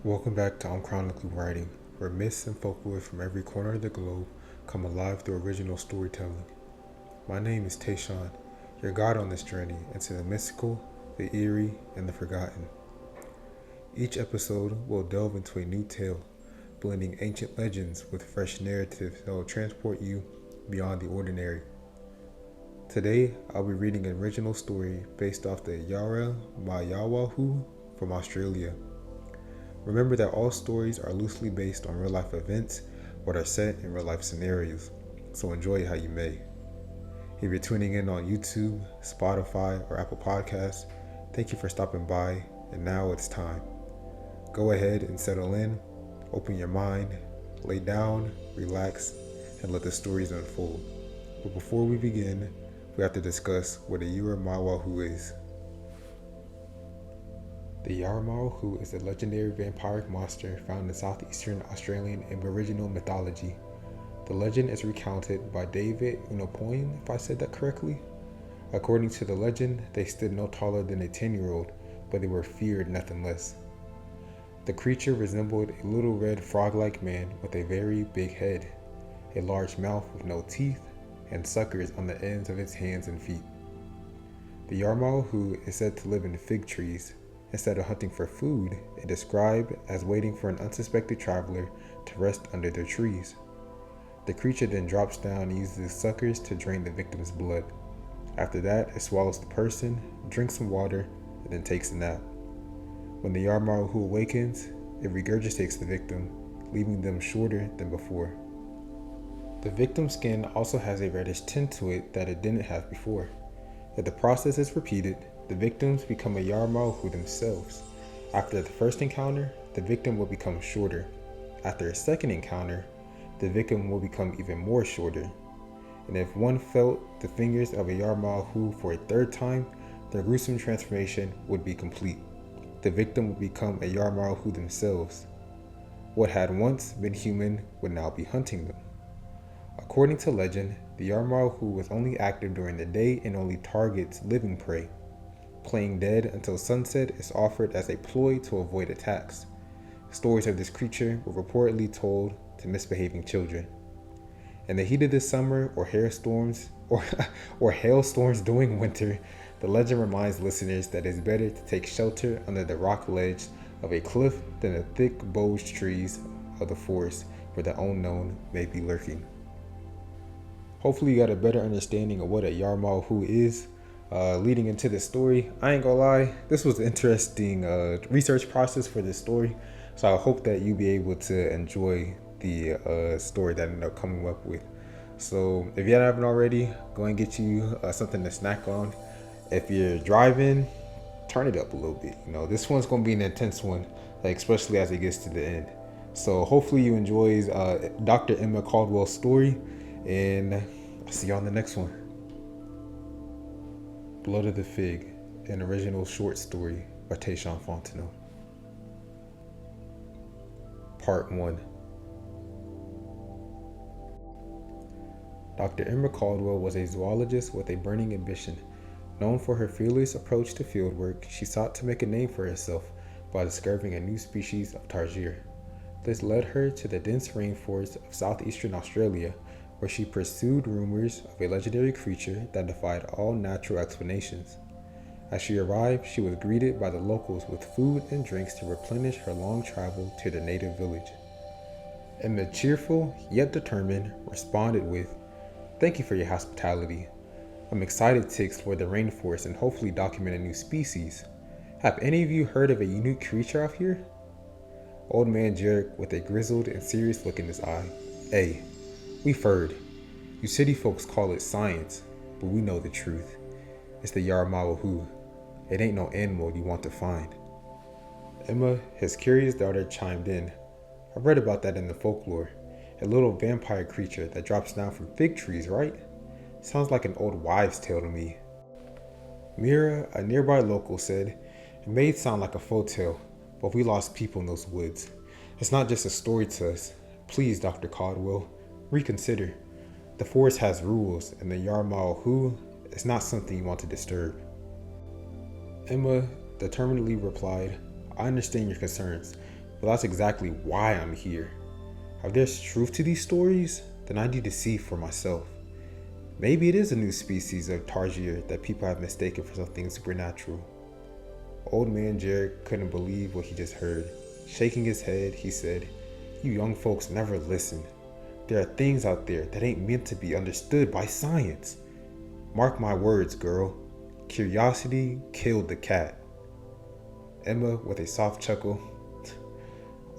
Welcome back to Imchroniccallywriting, where myths and folklore from every corner of the globe come alive through original storytelling. My name is Tashawn, your guide on this journey into the mystical, the eerie, and the forgotten. Each episode will delve into a new tale, blending ancient legends with fresh narratives that will transport you beyond the ordinary. Today, I'll be reading an original story based off the Yara Mayawahu from Australia. Remember that all stories are loosely based on real-life events but are set in real-life scenarios, so enjoy it how you may. If you're tuning in on YouTube, Spotify, or Apple Podcasts, thank you for stopping by, and now it's time. Go ahead and settle in, open your mind, lay down, relax, and let the stories unfold. But before we begin, we have to discuss what a Yara-Mawahu is. The Yara-Mawahu is a legendary vampiric monster found in southeastern Australian Aboriginal mythology. The legend is recounted by David Unopoin, if I said that correctly. According to the legend, they stood no taller than a 10-year-old, but they were feared nothing less. The creature resembled a little red frog-like man with a very big head, a large mouth with no teeth, and suckers on the ends of its hands and feet. The Yara-Mawahu is said to live in fig trees. Instead of hunting for food, it is described as waiting for an unsuspected traveler to rest under their trees. The creature then drops down and uses its suckers to drain the victim's blood. After that, it swallows the person, drinks some water, and then takes a nap. When the Yara-Mawahu awakens, it regurgitates the victim, leaving them shorter than before. The victim's skin also has a reddish tint to it that it didn't have before. If the process is repeated, the victims become a Yara-Mawahu themselves. After the first encounter, the victim will become shorter. After a second encounter, the victim will become even more shorter. And if one felt the fingers of a Yara-Mawahu for a third time, the gruesome transformation would be complete. The victim would become a Yara-Mawahu themselves. What had once been human would now be hunting them. According to legend, the Yara-Mawahu was only active during the day and only targets living prey. Playing dead until sunset is offered as a ploy to avoid attacks. Stories of this creature were reportedly told to misbehaving children. In the heat of the summer or hailstorms during winter, the legend reminds listeners that it is better to take shelter under the rock ledge of a cliff than the thick boughs trees of the forest where the unknown may be lurking. Hopefully you got a better understanding of what a Yara-Mawahu is. Leading into this story, I ain't gonna lie, this was an interesting research process for this story, so I hope that you'll be able to enjoy the story that I ended up coming up with. So if you haven't already, go and get you something to snack on. If you're driving, turn it up a little bit. This one's gonna be an intense one, especially as it gets to the end. So hopefully you enjoy Dr. Emma Caldwell's story, and I'll see you on the next one. Blood of the Fig, an original short story by Tashawn Fonteneaux. Part 1. Dr. Emma Caldwell was a zoologist with a burning ambition. Known for her fearless approach to fieldwork, she sought to make a name for herself by discovering a new species of tarsier. This led her to the dense rainforests of southeastern Australia, where she pursued rumors of a legendary creature that defied all natural explanations. As she arrived, she was greeted by the locals with food and drinks to replenish her long travel to their native village. Emma, cheerful yet determined, responded with, "Thank you for your hospitality. I'm excited to explore the rainforest and hopefully document a new species. Have any of you heard of a unique creature out here?" Old man Jarek, with a grizzled and serious look in his eye. "Hey, we've heard. You city folks call it science, but we know the truth. It's the Yara-Mawahu. It ain't no animal you want to find." Emma, his curious daughter, chimed in. "I've read about that in the folklore. A little vampire creature that drops down from fig trees, right? Sounds like an old wives' tale to me." Mira, a nearby local, said, "It may sound like a folk tale, but we lost people in those woods. It's not just a story to us. Please, Dr. Caldwell, reconsider. The forest has rules, and the Yara-Mawahu is not something you want to disturb." Emma determinedly replied, "I understand your concerns, But that's exactly why I'm here. If there's truth to these stories, then I need to see for myself. Maybe it is a new species of tarsier that people have mistaken for something supernatural. Old man Jared couldn't believe what he just heard. Shaking his head, he said, "You young folks never listen. There are things out there that ain't meant to be understood by science. Mark my words, girl. Curiosity killed the cat." Emma, with a soft chuckle,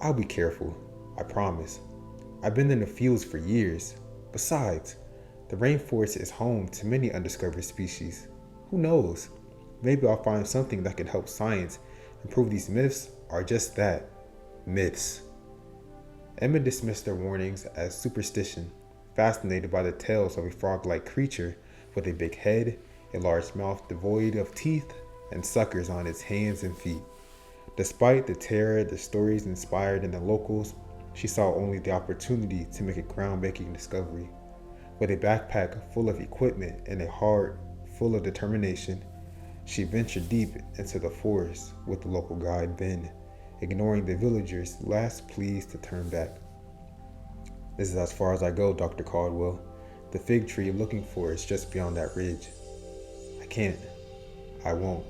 "I'll be careful, I promise. I've been in the fields for years. Besides, the rainforest is home to many undiscovered species. Who knows? Maybe I'll find something that can help science and prove these myths are just that, myths." Emma dismissed their warnings as superstition, fascinated by the tales of a frog-like creature with a big head, a large mouth devoid of teeth, and suckers on its hands and feet. Despite the terror the stories inspired in the locals, she saw only the opportunity to make a groundbreaking discovery. With a backpack full of equipment and a heart full of determination, she ventured deep into the forest with the local guide Ben, ignoring the villagers' last pleas to turn back. "This is as far as I go, Dr. Caldwell. The fig tree you're looking for is just beyond that ridge." "I can't. I won't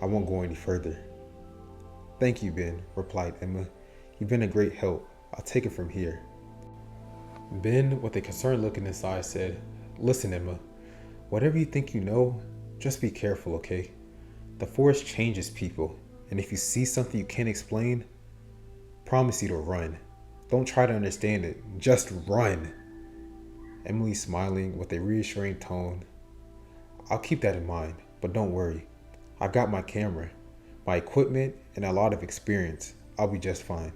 go any further." "Thank you, Ben," replied Emma. "You've been a great help. I'll take it from here." Ben, with a concerned look in his eyes, said, "Listen, Emma, whatever you think you know, just be careful, okay? The forest changes people, and if you see something you can't explain, promise you to run. Don't try to understand it, just run." Emily, smiling with a reassuring tone, "I'll keep that in mind, but don't worry. I've got my camera, my equipment, and a lot of experience. I'll be just fine."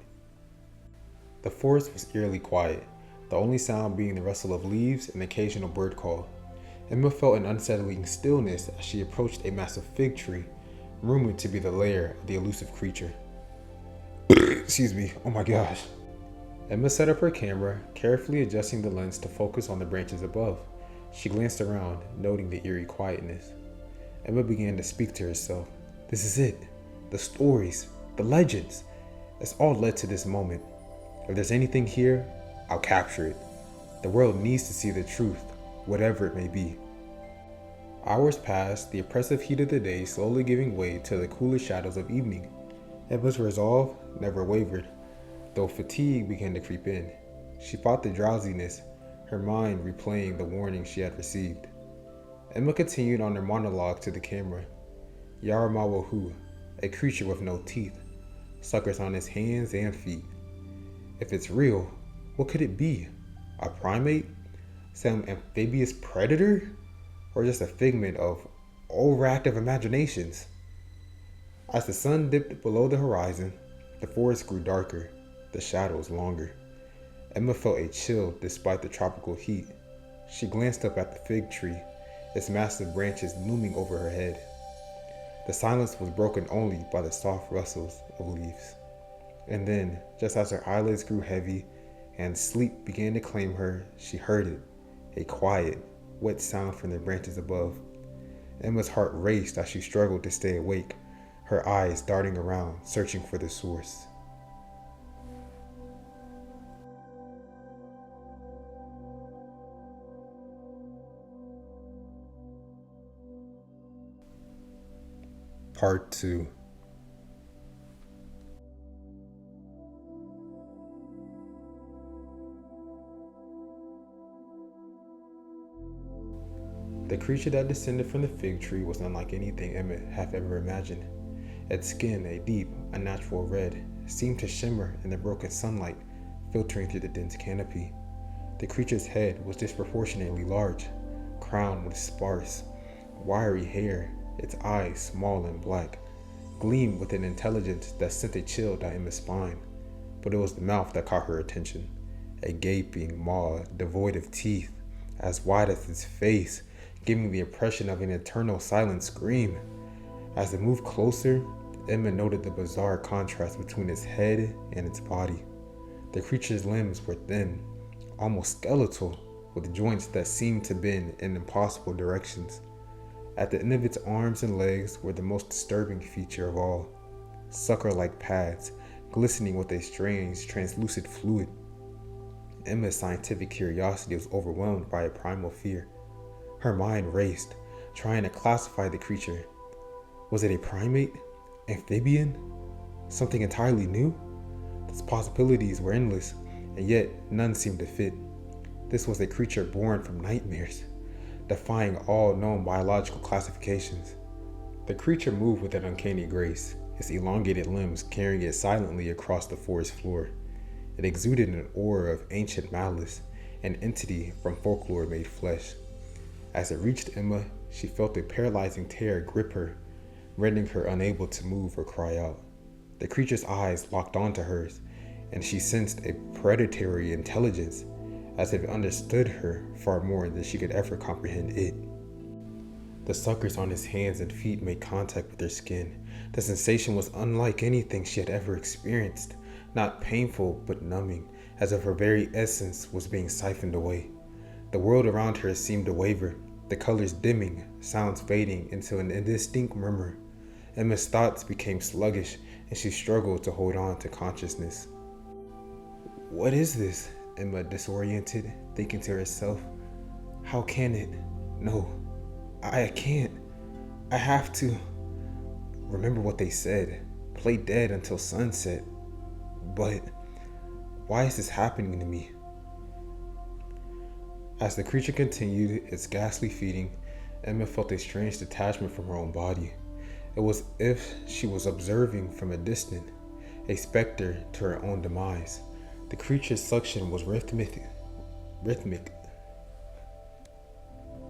The forest was eerily quiet, the only sound being the rustle of leaves and occasional bird call. Emma felt an unsettling stillness as she approached a massive fig tree, rumored to be the lair of the elusive creature. Excuse me, oh my gosh. Emma set up her camera, carefully adjusting the lens to focus on the branches above. She glanced around, noting the eerie quietness. Emma began to speak to herself. This is it. The stories, the legends. It's all led to this moment. If there's anything here, I'll capture it. The world needs to see the truth, whatever it may be. Hours passed, the oppressive heat of the day slowly giving way to the cooler shadows of evening. Emma's resolve never wavered, though fatigue began to creep in. She fought the drowsiness, her mind replaying the warning she had received. Emma continued on her monologue to the camera. Yaramawahu, a creature with no teeth, suckers on his hands and feet. If it's real, what could it be? A primate? Some amphibious predator? Or just a figment of overactive imaginations? As the sun dipped below the horizon, the forest grew darker, the shadows longer. Emma felt a chill despite the tropical heat. She glanced up at the fig tree, its massive branches looming over her head. The silence was broken only by the soft rustles of leaves. And then, just as her eyelids grew heavy and sleep began to claim her, she heard it, a quiet, wet sound from the branches above. Emma's heart raced as she struggled to stay awake, her eyes darting around, searching for the source. Part 2. The creature that descended from the fig tree was unlike anything Emma had ever imagined. Its skin, a deep, unnatural red, seemed to shimmer in the broken sunlight filtering through the dense canopy. The creature's head was disproportionately large, crowned with sparse, wiry hair. Its eyes, small and black, gleamed with an intelligence that sent a chill down Emma's spine. But it was the mouth that caught her attention, a gaping maw devoid of teeth, as wide as its face, giving the impression of an eternal silent scream. As it moved closer, Emma noted the bizarre contrast between its head and its body. The creature's limbs were thin, almost skeletal, with joints that seemed to bend in impossible directions. At the end of its arms and legs were the most disturbing feature of all. Sucker-like pads, glistening with a strange, translucent fluid. Emma's scientific curiosity was overwhelmed by a primal fear. Her mind raced, trying to classify the creature. Was it a primate? Amphibian? Something entirely new? Its possibilities were endless, and yet none seemed to fit. This was a creature born from nightmares, defying all known biological classifications. The creature moved with an uncanny grace, its elongated limbs carrying it silently across the forest floor. It exuded an aura of ancient malice, an entity from folklore made flesh. As it reached Emma, she felt a paralyzing terror grip her, rendering her unable to move or cry out. The creature's eyes locked onto hers, and she sensed a predatory intelligence, as if it understood her far more than she could ever comprehend it. The suckers on his hands and feet made contact with her skin. The sensation was unlike anything she had ever experienced, not painful but numbing, as if her very essence was being siphoned away. The world around her seemed to waver, the colors dimming, sounds fading into an indistinct murmur. Emma's thoughts became sluggish, and she struggled to hold on to consciousness. What is this? Emma, disoriented, thinking to herself. How can it? No, I can't. I have to. Remember what they said. Play dead until sunset. But why is this happening to me? As the creature continued its ghastly feeding, Emma felt a strange detachment from her own body. It was as if she was observing from a distance, a specter to her own demise. The creature's suction was rhythmic.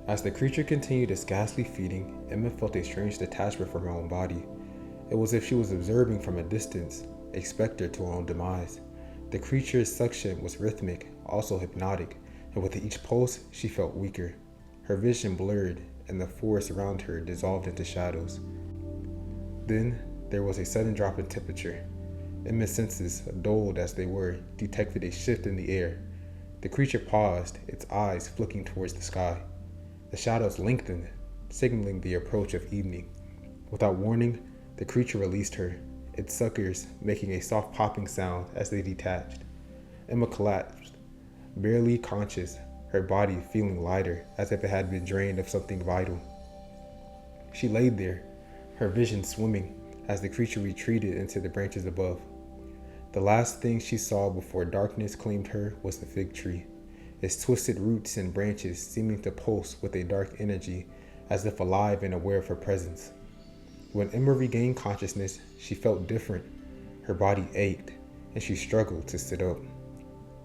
As the creature continued its ghastly feeding, Emma felt a strange detachment from her own body. It was as if she was observing from a distance, a specter to her own demise. The creature's suction was rhythmic, also hypnotic, and with each pulse, she felt weaker. Her vision blurred, and the forest around her dissolved into shadows. Then, there was a sudden drop in temperature. Emma's senses, dulled as they were, detected a shift in the air. The creature paused, its eyes flicking towards the sky. The shadows lengthened, signaling the approach of evening. Without warning, the creature released her, its suckers making a soft popping sound as they detached. Emma collapsed, barely conscious, her body feeling lighter as if it had been drained of something vital. She lay there, her vision swimming as the creature retreated into the branches above. The last thing she saw before darkness claimed her was the fig tree, its twisted roots and branches seeming to pulse with a dark energy as if alive and aware of her presence. When Emma regained consciousness, she felt different. Her body ached, and she struggled to sit up.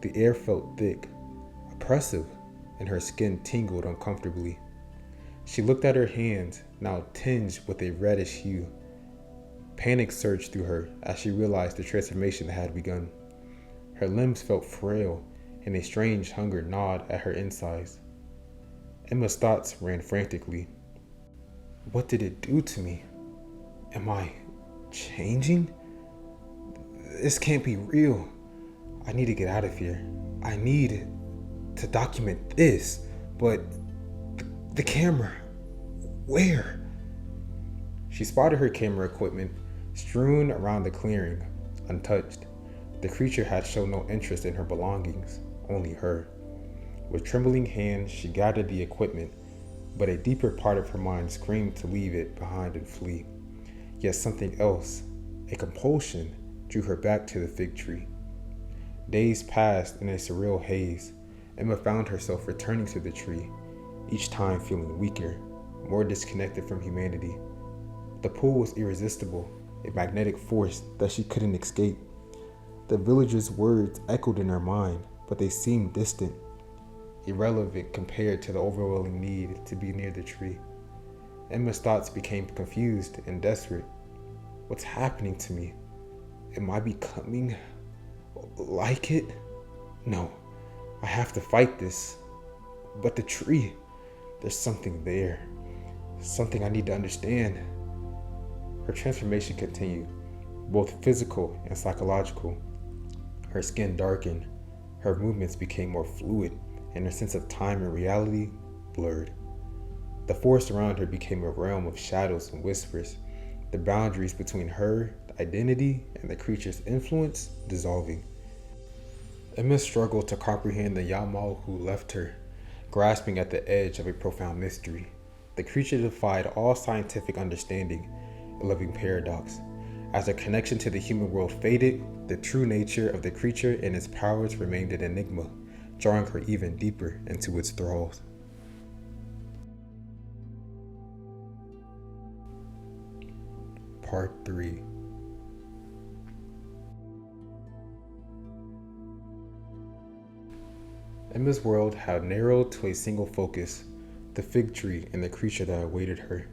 The air felt thick, oppressive, and her skin tingled uncomfortably. She looked at her hands, now tinged with a reddish hue. Panic surged through her as she realized the transformation had begun. Her limbs felt frail, and a strange hunger gnawed at her insides. Emma's thoughts ran frantically. What did it do to me? Am I changing? This can't be real. I need to get out of here. I need to document this, but the camera, where? She spotted her camera equipment strewn around the clearing, untouched. The creature had shown no interest in her belongings, only her. With trembling hands, she gathered the equipment, but a deeper part of her mind screamed to leave it behind and flee. Yet something else, a compulsion, drew her back to the fig tree. Days passed in a surreal haze. Emma found herself returning to the tree, each time feeling weaker, more disconnected from humanity. The pull was irresistible, a magnetic force that she couldn't escape. The villagers' words echoed in her mind, but they seemed distant, irrelevant compared to the overwhelming need to be near the tree. Emma's thoughts became confused and desperate. What's happening to me? Am I becoming like it? No, I have to fight this. But the tree, there's something there. Something I need to understand. Her transformation continued, both physical and psychological. Her skin darkened, her movements became more fluid, and her sense of time and reality blurred. The forest around her became a realm of shadows and whispers, the boundaries between her identity and the creature's influence dissolving. Emma struggled to comprehend the Yamal who left her, grasping at the edge of a profound mystery. The creature defied all scientific understanding, a living paradox. As her connection to the human world faded, the true nature of the creature and its powers remained an enigma, drawing her even deeper into its thralls. Part 3. Emma's world had narrowed to a single focus, the fig tree and the creature that awaited her.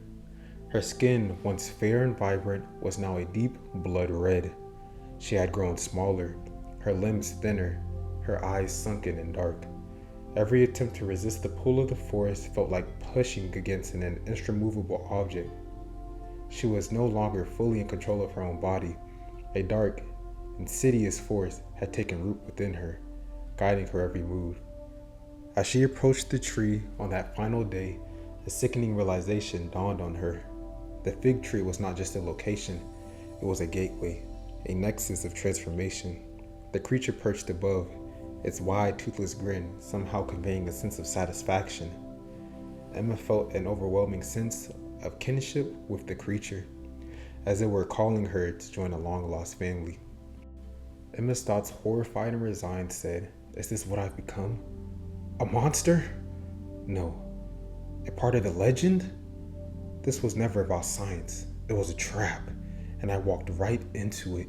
Her skin, once fair and vibrant, was now a deep blood red. She had grown smaller, her limbs thinner, her eyes sunken and dark. Every attempt to resist the pull of the forest felt like pushing against an insurmountable object. She was no longer fully in control of her own body. A dark, insidious force had taken root within her, guiding her every move. As she approached the tree on that final day, a sickening realization dawned on her. The fig tree was not just a location, it was a gateway, a nexus of transformation. The creature perched above, its wide, toothless grin somehow conveying a sense of satisfaction. Emma felt an overwhelming sense of kinship with the creature, as it were calling her to join a long-lost family. Emma's thoughts, horrified and resigned, said, "Is this what I've become? A monster? No. A part of the legend? This was never about science. It was a trap, and I walked right into it.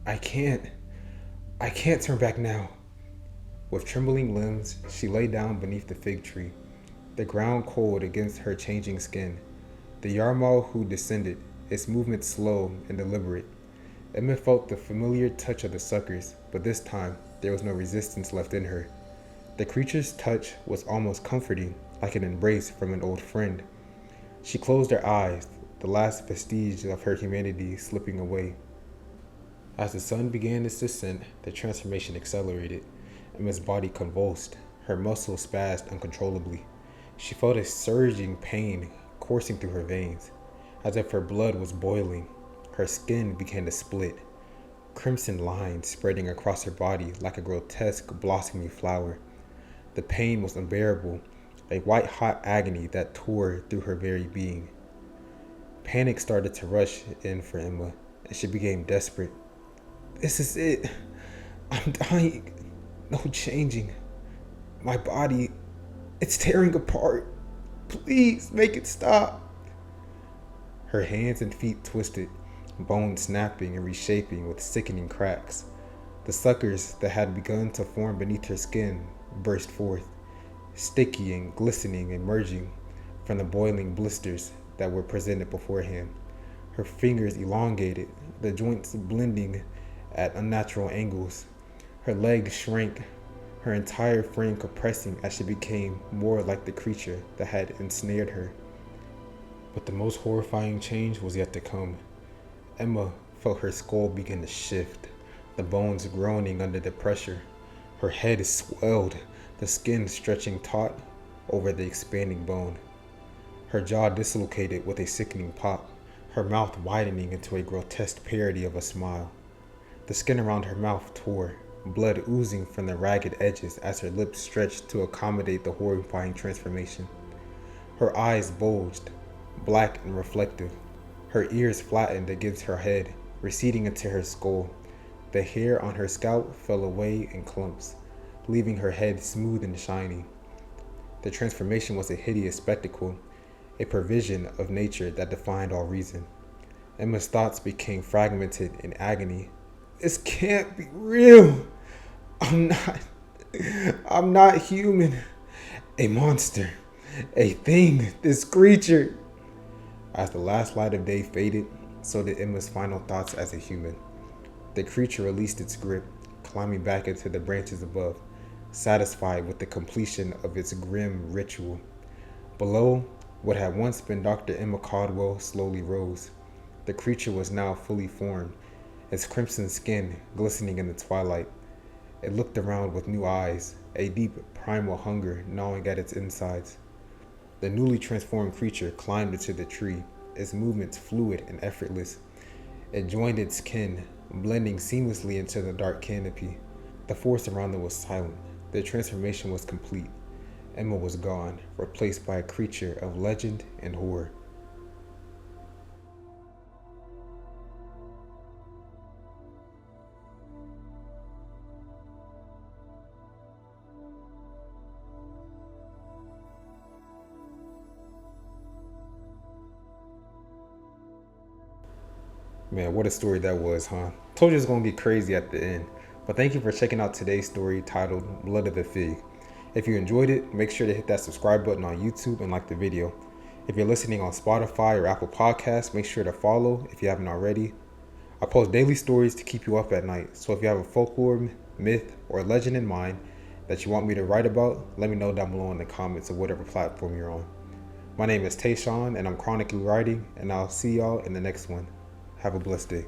I can't turn back now." With trembling limbs, she lay down beneath the fig tree, the ground cold against her changing skin. The Yarmal who descended, its movement slow and deliberate. Emma felt the familiar touch of the suckers, but this time there was no resistance left in her. The creature's touch was almost comforting, like an embrace from an old friend. She closed her eyes, the last vestige of her humanity slipping away. As the sun began its descent, the transformation accelerated. Emma's body convulsed, her muscles spazzed uncontrollably. She felt a surging pain coursing through her veins, as if her blood was boiling. Her skin began to split, crimson lines spreading across her body like a grotesque blossoming flower. The pain was unbearable, a white-hot agony that tore through her very being. Panic started to rush in for Emma, and she became desperate. "This is it. I'm dying. No changing. My body, it's tearing apart. Please make it stop." Her hands and feet twisted, bones snapping and reshaping with sickening cracks. The suckers that had begun to form beneath her skin burst forth, sticky and glistening, emerging from the boiling blisters that were presented beforehand. Her fingers elongated, the joints blending at unnatural angles. Her legs shrank, her entire frame compressing as she became more like the creature that had ensnared her. But the most horrifying change was yet to come. Emma felt her skull begin to shift, the bones groaning under the pressure. Her head swelled, the skin stretching taut over the expanding bone. Her jaw dislocated with a sickening pop, her mouth widening into a grotesque parody of a smile. The skin around her mouth tore, blood oozing from the ragged edges as her lips stretched to accommodate the horrifying transformation. Her eyes bulged, black and reflective. Her ears flattened against her head, receding into her skull. The hair on her scalp fell away in clumps, leaving her head smooth and shiny. The transformation was a hideous spectacle, a perversion of nature that defied all reason. Emma's thoughts became fragmented in agony. "This can't be real. I'm not human. A monster. A thing. This creature." As the last light of day faded, so did Emma's final thoughts as a human. The creature released its grip, climbing back into the branches above, satisfied with the completion of its grim ritual. Below, what had once been Dr. Emma Caldwell slowly rose. The creature was now fully formed, its crimson skin glistening in the twilight. It looked around with new eyes, a deep primal hunger gnawing at its insides. The newly transformed creature climbed into the tree, its movements fluid and effortless. It joined its kin, blending seamlessly into the dark canopy. The forest around them was silent. Their transformation was complete. Emma was gone, replaced by a creature of legend and horror. Man, what a story that was, huh? Told you it was going to get crazy at the end. But thank you for checking out today's story titled Blood of the Fig. If you enjoyed it, make sure to hit that subscribe button on YouTube and like the video. If you're listening on Spotify or Apple Podcasts, make sure to follow if you haven't already. I post daily stories to keep you up at night, so if you have a folklore, myth, or legend in mind that you want me to write about, let me know down below in the comments of whatever platform you're on. My name is Tashawn, and I'm chronically writing, and I'll see y'all in the next one. Have a blessed day.